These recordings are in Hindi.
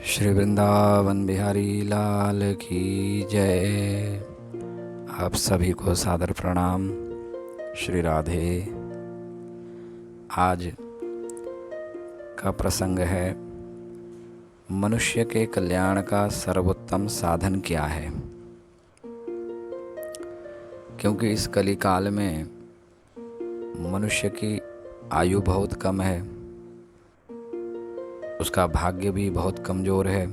श्री वृंदावन बिहारी लाल की जय। आप सभी को सादर प्रणाम। श्री राधे। आज का प्रसंग है मनुष्य के कल्याण का सर्वोत्तम साधन क्या है। क्योंकि इस कली काल में मनुष्य की आयु बहुत कम है, उसका भाग्य भी बहुत कमज़ोर है।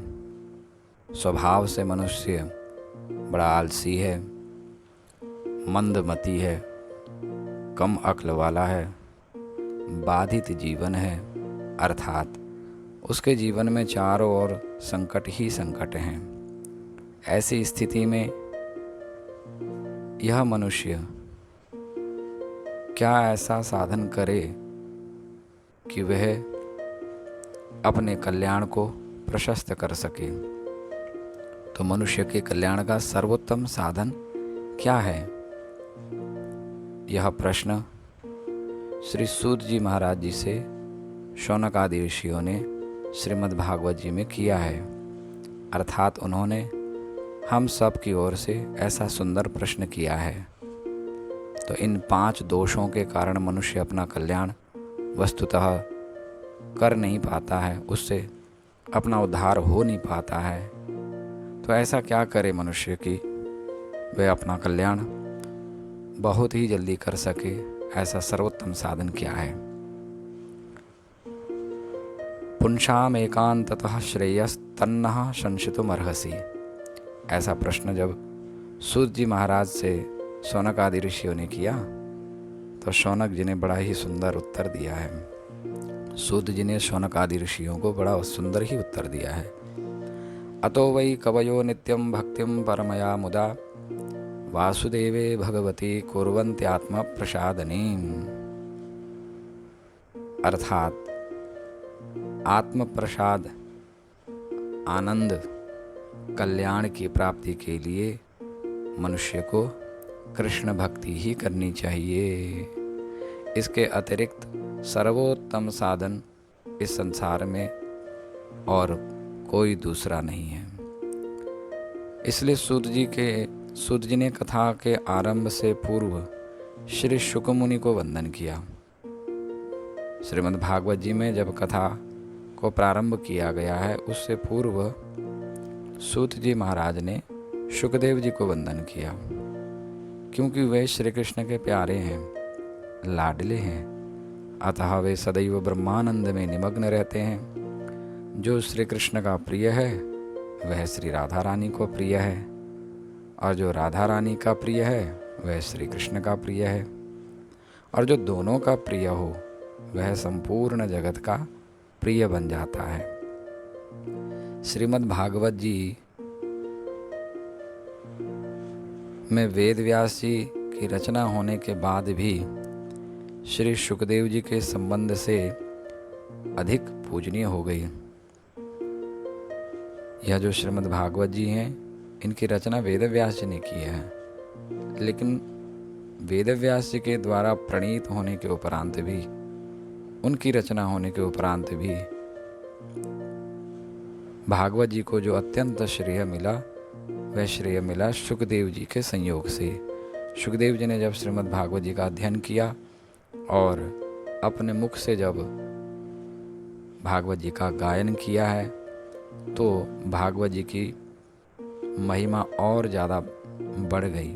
स्वभाव से मनुष्य बड़ा आलसी है, मंदमती है, कम अक्ल वाला है, बाधित जीवन है, अर्थात उसके जीवन में चारों ओर संकट ही संकट हैं। ऐसी स्थिति में यह मनुष्य क्या ऐसा साधन करे कि वह अपने कल्याण को प्रशस्त कर सके। तो मनुष्य के कल्याण का सर्वोत्तम साधन क्या है, यह प्रश्न श्री सूत जी महाराज जी से शौनक आदि ऋषियों ने श्रीमद् भागवत जी में किया है। अर्थात उन्होंने हम सब की ओर से ऐसा सुंदर प्रश्न किया है। तो इन 5 दोषों के कारण मनुष्य अपना कल्याण वस्तुतः कर नहीं पाता है, उससे अपना उद्धार हो नहीं पाता है। तो ऐसा क्या करे मनुष्य कि वह अपना कल्याण बहुत ही जल्दी कर सके। ऐसा सर्वोत्तम साधन क्या है। पुंसाम एकांततः श्रेयस्तन्नः संशितुमर्हसि। ऐसा प्रश्न जब सूत जी महाराज से शौनक आदि ऋषियों ने किया तो शौनक जी ने बड़ा ही सुंदर उत्तर दिया है। सूत जी ने शौनक आदि ऋषियों को बड़ा सुंदर ही उत्तर दिया है। अतो वै कवयो नित्यं भक्तिं परमया मुदा वासुदेवे भगवती कुर्वन्त्यात्म प्रसादनीम। अर्थात आत्म प्रसाद आनंद कल्याण की प्राप्ति के लिए मनुष्य को कृष्ण भक्ति ही करनी चाहिए। इसके अतिरिक्त सर्वोत्तम साधन इस संसार में और कोई दूसरा नहीं है। इसलिए सूत जी ने कथा के आरंभ से पूर्व श्री शुक मुनि को वंदन किया। श्रीमद् भागवत जी में जब कथा को प्रारंभ किया गया है, उससे पूर्व सूत जी महाराज ने शुकदेव जी को वंदन किया, क्योंकि वे श्री कृष्ण के प्यारे हैं, लाडले हैं। अतः वे सदैव ब्रह्मानंद में निमग्न रहते हैं। जो श्री कृष्ण का प्रिय है वह श्री राधा रानी को प्रिय है, और जो राधा रानी का प्रिय है वह श्री कृष्ण का प्रिय है, और जो दोनों का प्रिय हो वह संपूर्ण जगत का प्रिय बन जाता है। श्रीमद् भागवत जी में वेद व्यास जी की रचना होने के बाद भी श्री शुकदेव जी के संबंध से अधिक पूजनीय हो गई। यह जो श्रीमद् भागवत जी हैं, इनकी रचना वेद व्यास जी ने की है, लेकिन वेद व्यास जी के द्वारा प्रणीत होने के उपरांत भी, उनकी रचना होने के उपरांत भी भागवत जी को जो अत्यंत श्रेय मिला, वह श्रेय मिला शुकदेव जी के संयोग से। शुकदेव जी ने जब श्रीमद् भागवत जी का अध्ययन किया और अपने मुख से जब भागवत जी का गायन किया है, तो भागवत जी की महिमा और ज़्यादा बढ़ गई,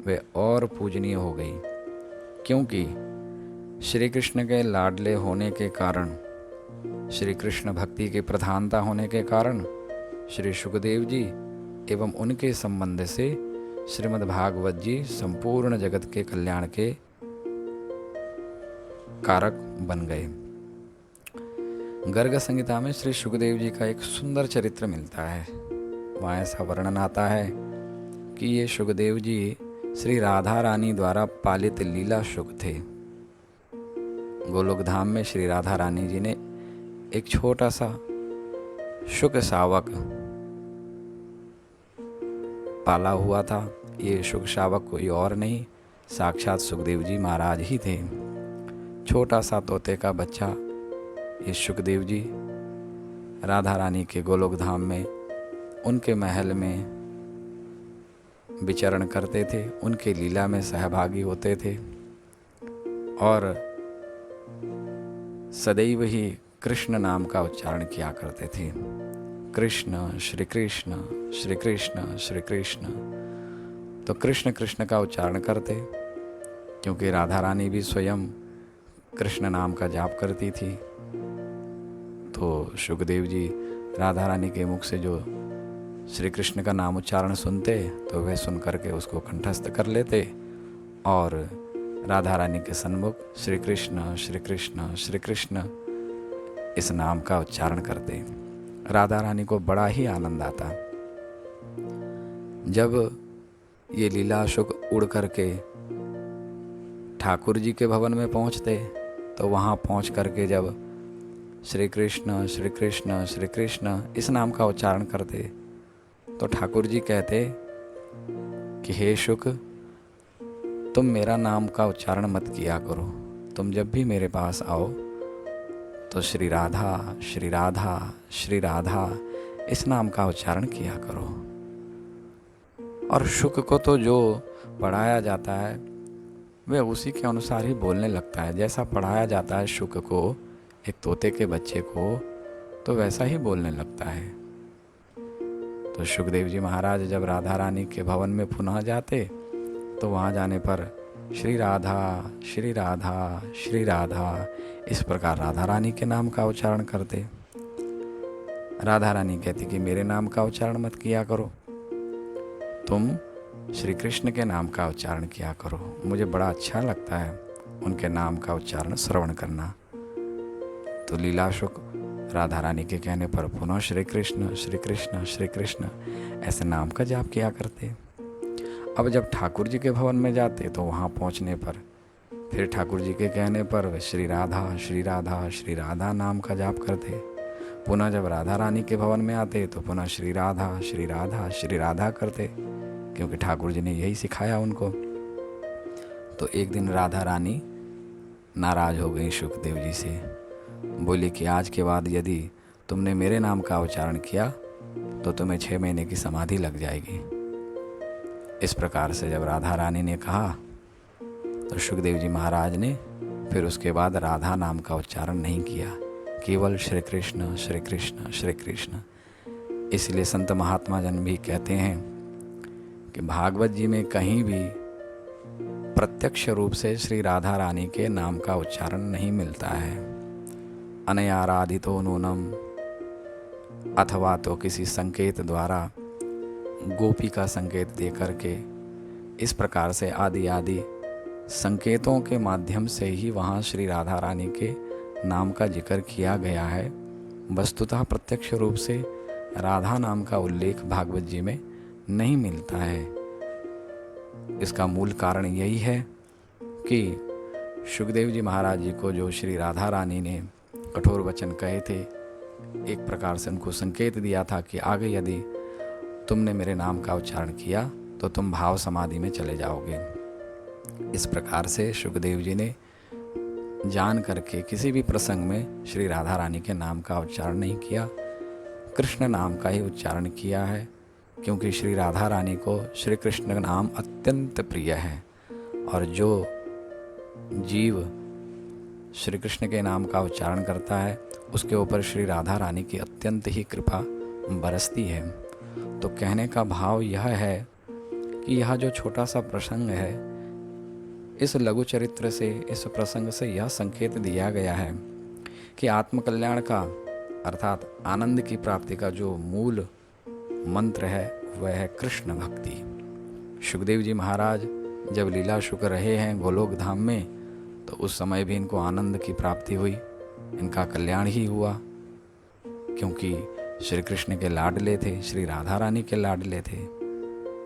वे और पूजनीय हो गई। क्योंकि श्री कृष्ण के लाडले होने के कारण, श्री कृष्ण भक्ति की प्रधानता होने के कारण श्री शुकदेव जी एवं उनके संबंध से श्रीमद् भागवत जी संपूर्ण जगत के कल्याण के कारक बन गए। गर्ग संहिता में श्री शुकदेव जी का एक सुंदर चरित्र मिलता है। वहाँ ऐसा वर्णन आता है कि ये शुकदेव जी श्री राधा रानी द्वारा पालित लीला शुक थे। गोलोक धाम में श्री राधा रानी जी ने एक छोटा सा शुक शावक पाला हुआ था। ये शुक शावक कोई और नहीं, साक्षात सुखदेव जी महाराज ही थे। छोटा सा तोते का बच्चा ये शुकदेव जी राधा रानी के गोलोक धाम में, उनके महल में विचरण करते थे, उनके लीला में सहभागी होते थे और सदैव ही कृष्ण नाम का उच्चारण किया करते थे। कृष्ण श्री कृष्ण श्री कृष्ण श्री कृष्ण। तो कृष्ण कृष्ण का उच्चारण करते, क्योंकि राधा रानी भी स्वयं कृष्ण नाम का जाप करती थी। तो शुकदेव जी राधा रानी के मुख से जो श्री कृष्ण का नाम उच्चारण सुनते तो वह सुन करके उसको कंठस्थ कर लेते और राधा रानी के सन्मुख श्री कृष्ण श्री कृष्ण श्री कृष्ण इस नाम का उच्चारण करते। राधा रानी को बड़ा ही आनंद आता। जब ये लीलाशुक उड़ करके ठाकुर जी के भवन में पहुंचते तो वहाँ पहुंच करके जब श्री कृष्ण श्री कृष्ण श्री कृष्ण इस नाम का उच्चारण करते तो ठाकुर जी कहते कि हे शुक, तुम मेरा नाम का उच्चारण मत किया करो। तुम जब भी मेरे पास आओ तो श्री राधा श्री राधा श्री राधा इस नाम का उच्चारण किया करो। और शुक को तो जो पढ़ाया जाता है वह उसी के अनुसार ही बोलने लगता है। जैसा पढ़ाया जाता है शुक को, एक तोते के बच्चे को, तो वैसा ही बोलने लगता है। तो शुकदेव जी महाराज जब राधा रानी के भवन में पुनः जाते तो वहाँ जाने पर श्री राधा श्री राधा श्री राधा इस प्रकार राधा रानी के नाम का उच्चारण करते। राधा रानी कहती कि मेरे नाम का उच्चारण मत किया करो, तुम श्री कृष्ण के नाम का उच्चारण किया करो। मुझे बड़ा अच्छा लगता है उनके नाम का उच्चारण श्रवण करना। तो लीलाशुक राधा रानी के कहने पर पुनः श्री कृष्ण श्री कृष्ण श्री कृष्ण ऐसे नाम का जाप किया करते। अब जब ठाकुर जी के भवन में जाते तो वहाँ पहुँचने पर फिर ठाकुर जी के कहने पर वे श्री राधा श्री राधा श्री राधा नाम का जाप करते। पुनः जब राधा रानी के भवन में आते तो पुनः श्री राधा श्री राधा श्री राधा करते, क्योंकि ठाकुर जी ने यही सिखाया उनको। तो एक दिन राधा रानी नाराज़ हो गई शुकदेव जी से, बोली कि आज के बाद यदि तुमने मेरे नाम का उच्चारण किया तो तुम्हें 6 महीने की समाधि लग जाएगी। इस प्रकार से जब राधा रानी ने कहा तो शुकदेव जी महाराज ने फिर उसके बाद राधा नाम का उच्चारण नहीं किया, केवल श्री कृष्ण श्री कृष्ण श्री कृष्ण। इसलिए संत महात्मा जन भी कहते हैं कि भागवत जी में कहीं भी प्रत्यक्ष रूप से श्री राधा रानी के नाम का उच्चारण नहीं मिलता है। अनयाराधितो नूनम, अथवा तो किसी संकेत द्वारा गोपी का संकेत दे करके, इस प्रकार से आदि आदि संकेतों के माध्यम से ही वहाँ श्री राधा रानी के नाम का जिक्र किया गया है। वस्तुतः प्रत्यक्ष रूप से राधा नाम का उल्लेख भागवत जी में नहीं मिलता है। इसका मूल कारण यही है कि शुकदेव जी महाराज जी को जो श्री राधा रानी ने कठोर वचन कहे थे, एक प्रकार से उनको संकेत दिया था कि आगे यदि तुमने मेरे नाम का उच्चारण किया तो तुम भाव समाधि में चले जाओगे। इस प्रकार से शुकदेव जी ने जान करके किसी भी प्रसंग में श्री राधा रानी के नाम का उच्चारण नहीं किया, कृष्ण नाम का ही उच्चारण किया है, क्योंकि श्री राधा रानी को श्री कृष्ण का नाम अत्यंत प्रिय है। और जो जीव श्री कृष्ण के नाम का उच्चारण करता है उसके ऊपर श्री राधा रानी की अत्यंत ही कृपा बरसती है। तो कहने का भाव यह है कि यह जो छोटा सा प्रसंग है, इस लघु चरित्र से, इस प्रसंग से यह संकेत दिया गया है कि आत्मकल्याण का अर्थात आनंद की प्राप्ति का जो मूल मंत्र है वह है कृष्ण भक्ति। शुकदेव जी महाराज जब लीला शुक रहे हैं गोलोक धाम में तो उस समय भी इनको आनंद की प्राप्ति हुई, इनका कल्याण ही हुआ, क्योंकि श्री कृष्ण के लाडले थे, श्री राधा रानी के लाडले थे।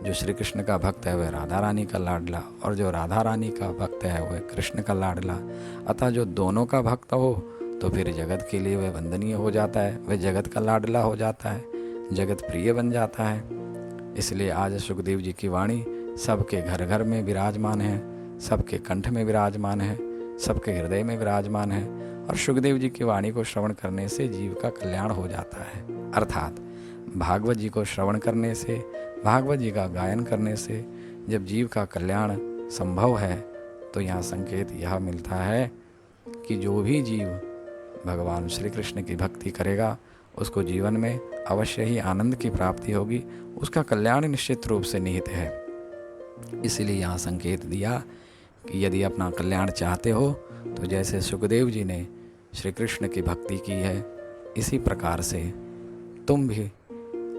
जो श्री कृष्ण का भक्त है वह राधा रानी का लाडला, और जो राधा रानी का भक्त है वह कृष्ण का लाडला। अतः जो दोनों का भक्त हो तो फिर जगत के लिए वह वंदनीय हो जाता है, वह जगत का लाडला हो जाता है, जगत प्रिय बन जाता है। इसलिए आज शुकदेव जी की वाणी सबके घर घर में विराजमान है, सबके कंठ में विराजमान है, सबके हृदय में विराजमान है। और सुखदेव जी की वाणी को श्रवण करने से जीव का कल्याण हो जाता है। अर्थात भागवत जी को श्रवण करने से, भागवत जी का गायन करने से जब जीव का कल्याण संभव है, तो यहाँ संकेत यह मिलता है कि जो भी जीव भगवान श्री कृष्ण की भक्ति करेगा उसको जीवन में अवश्य ही आनंद की प्राप्ति होगी, उसका कल्याण निश्चित रूप से निहित है। इसीलिए यहाँ संकेत दिया कि यदि अपना कल्याण चाहते हो तो जैसे सुखदेव जी ने श्री कृष्ण की भक्ति की है, इसी प्रकार से तुम भी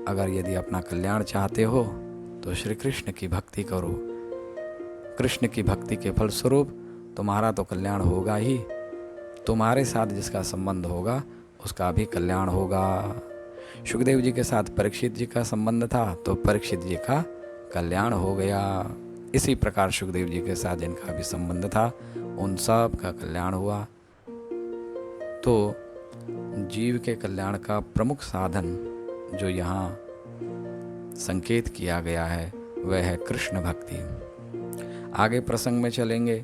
अगर यदि अपना कल्याण चाहते हो तो श्री कृष्ण की भक्ति करो। कृष्ण की भक्ति के फलस्वरूप तुम्हारा तो कल्याण होगा ही, तुम्हारे साथ जिसका संबंध होगा उसका भी कल्याण होगा। सुखदेव जी के साथ परीक्षित जी का संबंध था तो परीक्षित जी का कल्याण हो गया। इसी प्रकार सुखदेव जी के साथ जिनका भी संबंध था उन सब का कल्याण हुआ। तो जीव के कल्याण का प्रमुख साधन जो यहाँ संकेत किया गया है वह है कृष्ण भक्ति। आगे प्रसंग में चलेंगे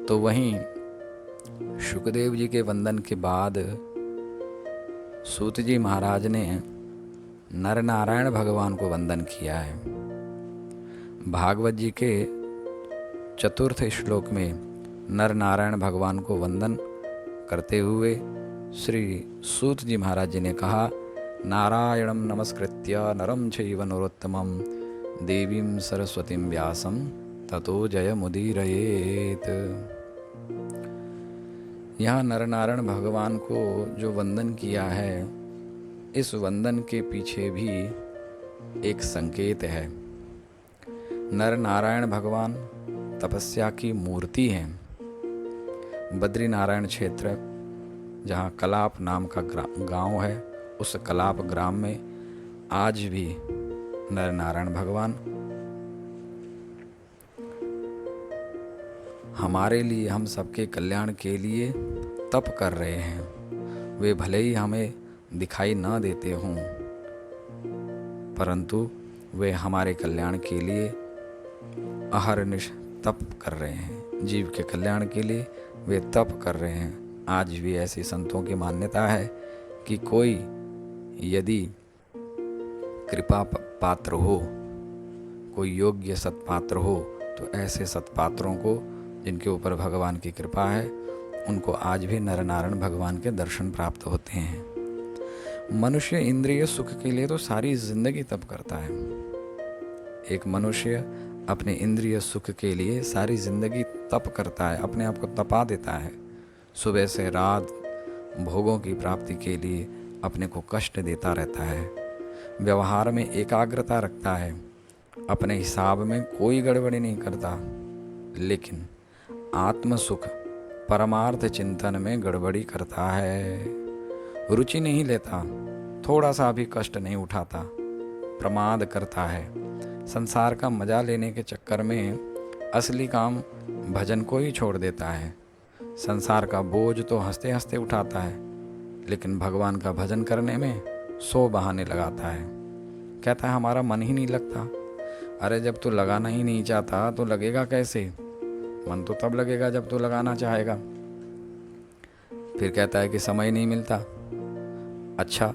तो वहीं सुखदेव जी के वंदन के बाद सूत जी महाराज ने नर नारायण भगवान को वंदन किया है। भागवत जी के चतुर्थ श्लोक में नर नारायण भगवान को वंदन करते हुए श्री सूत जी महाराज जी ने कहा, नारायणं नमस्कृत्य नरं चैव नरोत्तमं देवीं सरस्वतीं व्यासं ततो जयमुदीरयेत्। यहाँ नर नारायण भगवान को जो वंदन किया है, इस वंदन के पीछे भी एक संकेत है। नर नारायण भगवान तपस्या की मूर्ति हैं। बद्री नारायण क्षेत्र जहाँ कलाप नाम का गांव है, उस कलाप ग्राम में आज भी नर नारायण भगवान हमारे लिए, हम सबके कल्याण के लिए तप कर रहे हैं। वे भले ही हमें दिखाई न देते हों, परंतु वे हमारे कल्याण के लिए अहरनिश तप कर रहे हैं। जीव के कल्याण के लिए वे तप कर रहे हैं। आज भी ऐसी संतों की मान्यता है कि कोई यदि कृपा पात्र हो, कोई योग्य सत्पात्र हो, तो ऐसे सत्पात्रों को जिनके ऊपर भगवान की कृपा है, उनको आज भी नर नारायण भगवान के दर्शन प्राप्त होते हैं। मनुष्य इंद्रिय सुख के लिए तो सारी जिंदगी तप करता है। एक मनुष्य अपने इंद्रिय सुख के लिए सारी जिंदगी तप करता है, अपने आप को तपा देता है। सुबह से रात भोगों की प्राप्ति के लिए अपने को कष्ट देता रहता है। व्यवहार में एकाग्रता रखता है, अपने हिसाब में कोई गड़बड़ी नहीं करता, लेकिन आत्म सुख परमार्थ चिंतन में गड़बड़ी करता है। रुचि नहीं लेता, थोड़ा सा भी कष्ट नहीं उठाता, प्रमाद करता है। संसार का मजा लेने के चक्कर में असली काम भजन को ही छोड़ देता है। संसार का बोझ तो हंसते हंसते उठाता है, लेकिन भगवान का भजन करने में 100 बहाने लगाता है। कहता है हमारा मन ही नहीं लगता। अरे जब तू लगाना ही नहीं चाहता तो लगेगा कैसे? मन तो तब लगेगा जब तू लगाना चाहेगा। फिर कहता है कि समय नहीं मिलता। अच्छा,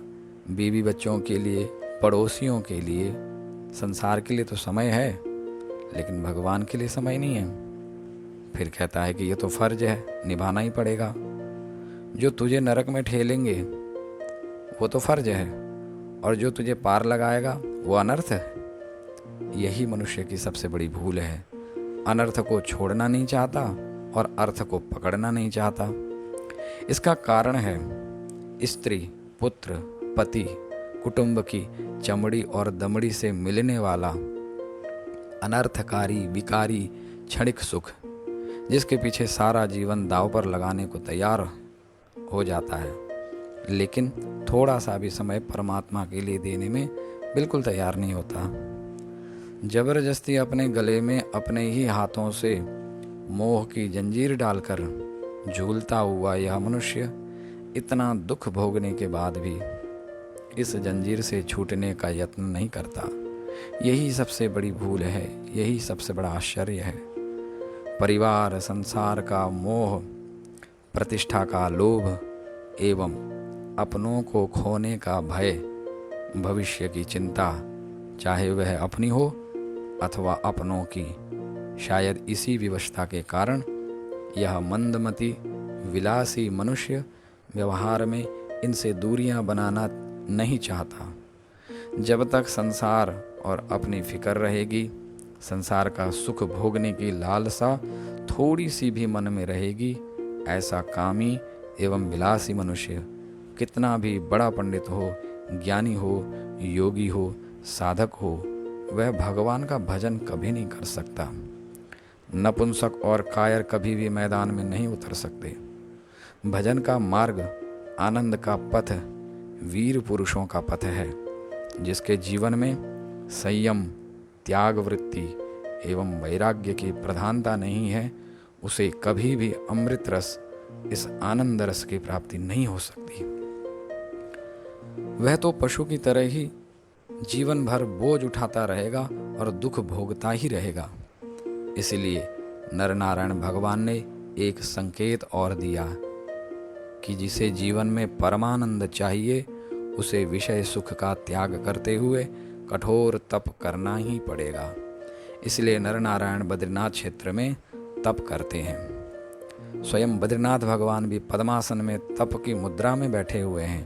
बीवी बच्चों के लिए, पड़ोसियों के लिए, संसार के लिए तो समय है, लेकिन भगवान के लिए समय नहीं है। फिर कहता है कि ये तो फर्ज है, निभाना ही पड़ेगा। जो तुझे नरक में ठेलेंगे वो तो फर्ज है, और जो तुझे पार लगाएगा वो अनर्थ है। यही मनुष्य की सबसे बड़ी भूल है। अनर्थ को छोड़ना नहीं चाहता और अर्थ को पकड़ना नहीं चाहता। इसका कारण है स्त्री, पुत्र, पति, कुटुंब की चमड़ी और दमड़ी से मिलने वाला अनर्थकारी, विकारी, क्षणिक सुख, जिसके पीछे सारा जीवन दांव पर लगाने को तैयार हो जाता है, लेकिन थोड़ा सा भी समय परमात्मा के लिए देने में बिल्कुल तैयार नहीं होता। जबरदस्ती अपने गले में अपने ही हाथों से मोह की जंजीर डालकर झूलता हुआ यह मनुष्य इतना दुख भोगने के बाद भी इस जंजीर से छूटने का यत्न नहीं करता। यही सबसे बड़ी भूल है, यही सबसे बड़ा आश्चर्य है। परिवार, संसार का मोह प्रतिष्ठा का लोभ एवं अपनों को खोने का भय, भविष्य की चिंता, चाहे वह अपनी हो अथवा अपनों की, शायद इसी विवशता के कारण यह मंदमती विलासी मनुष्य व्यवहार में इनसे दूरियां बनाना नहीं चाहता। जब तक संसार और अपनी फिक्र रहेगी, संसार का सुख भोगने की लालसा थोड़ी सी भी मन में रहेगी, ऐसा कामी एवं विलासी मनुष्य कितना भी बड़ा पंडित हो, ज्ञानी हो, योगी हो, साधक हो, वह भगवान का भजन कभी नहीं कर सकता। नपुंसक और कायर कभी भी मैदान में नहीं उतर सकते। भजन का मार्ग, आनंद का पथ वीर पुरुषों का पथ है। जिसके जीवन में संयम, त्याग वृत्ति एवं वैराग्य की प्रधानता नहीं है, उसे कभी भी अमृत रस, इस आनंद रस की प्राप्ति नहीं हो सकती। वह तो पशु की तरह ही जीवन भर बोझ उठाता रहेगा और दुख भोगता ही रहेगा। इसलिए नर नारायण भगवान ने एक संकेत और दिया कि जिसे जीवन में परमानंद चाहिए, उसे विषय सुख का त्याग करते हुए कठोर तप करना ही पड़ेगा। इसलिए नर नारायण बद्रीनाथ क्षेत्र में तप करते हैं। स्वयं बद्रीनाथ भगवान भी पद्मासन में तप की मुद्रा में बैठे हुए हैं।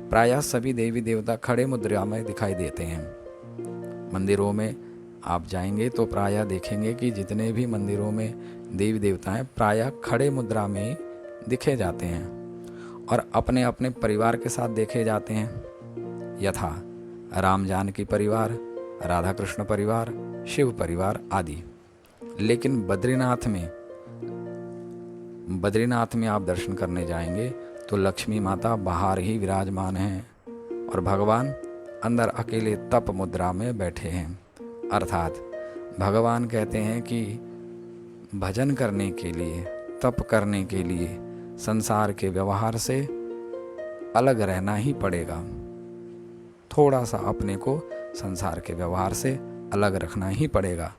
प्रायः सभी देवी देवता खड़े मुद्रा में दिखाई देते हैं। मंदिरों में आप जाएंगे तो प्रायः देखेंगे कि जितने भी मंदिरों में देवी देवता हैं, प्रायः खड़े मुद्रा में दिखे जाते हैं और अपने अपने परिवार के साथ देखे जाते हैं, यथा राम जानकी परिवार, राधा कृष्ण परिवार, शिव परिवार आदि। लेकिन बद्रीनाथ में आप दर्शन करने जाएंगे तो लक्ष्मी माता बाहर ही विराजमान हैं और भगवान अंदर अकेले तप मुद्रा में बैठे हैं। अर्थात भगवान कहते हैं कि भजन करने के लिए, तप करने के लिए संसार के व्यवहार से अलग रहना ही पड़ेगा। थोड़ा सा अपने को संसार के व्यवहार से अलग रखना ही पड़ेगा।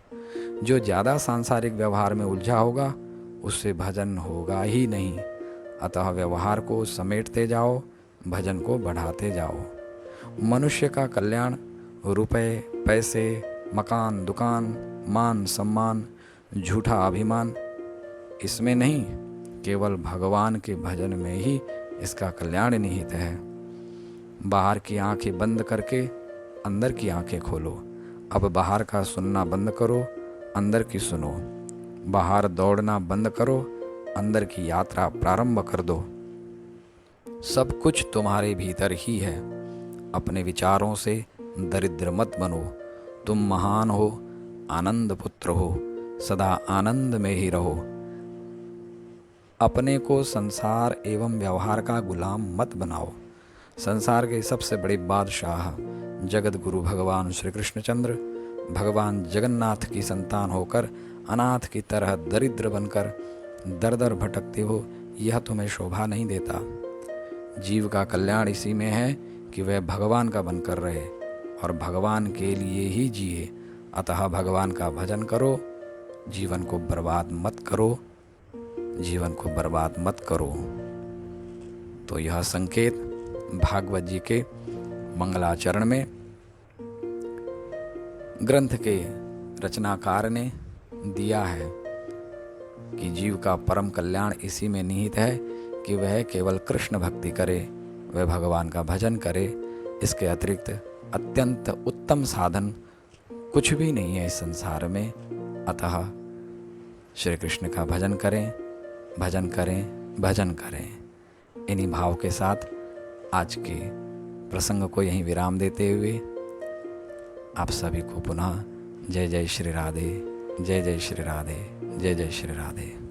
जो ज़्यादा सांसारिक व्यवहार में उलझा होगा, उससे भजन होगा ही नहीं। अतः व्यवहार को समेटते जाओ, भजन को बढ़ाते जाओ। मनुष्य का कल्याण रुपए, पैसे, मकान, दुकान, मान सम्मान, झूठा अभिमान, इसमें नहीं, केवल भगवान के भजन में ही इसका कल्याण निहित है। बाहर की आंखें बंद करके अंदर की आंखें खोलो। अब बाहर का सुनना बंद करो, अंदर की सुनो। बाहर दौड़ना बंद करो, अंदर की यात्रा प्रारंभ कर दो। सब कुछ तुम्हारे भीतर ही है। अपने विचारों से दरिद्र मत बनो। तुम महान हो, आनंद पुत्र हो, सदा आनंद में ही रहो। अपने को संसार एवं व्यवहार का गुलाम मत बनाओ। संसार के सबसे बड़े बादशाह जगत गुरु भगवान श्री कृष्णचंद्र, भगवान जगन्नाथ की संतान होकर अनाथ की तरह दरिद्र बनकर दर दर भटकते हो, यह तुम्हें शोभा नहीं देता। जीव का कल्याण इसी में है कि वह भगवान का बनकर रहे और भगवान के लिए ही जिए। अतः भगवान का भजन करो, जीवन को बर्बाद मत करो, जीवन को बर्बाद मत करो। तो यह संकेत भागवत जी के मंगलाचरण में ग्रंथ के रचनाकार ने दिया है कि जीव का परम कल्याण इसी में निहित है कि वह केवल कृष्ण भक्ति करे, वह भगवान का भजन करे। इसके अतिरिक्त अत्यंत उत्तम साधन कुछ भी नहीं है इस संसार में। अतः श्री कृष्ण का भजन करें, भजन करें, भजन करें। इन्हीं भाव के साथ आज के प्रसंग को यहीं विराम देते हुए आप सभी को पुनः जय जय श्री राधे, जय जय श्री राधे, जय जय श्री राधे।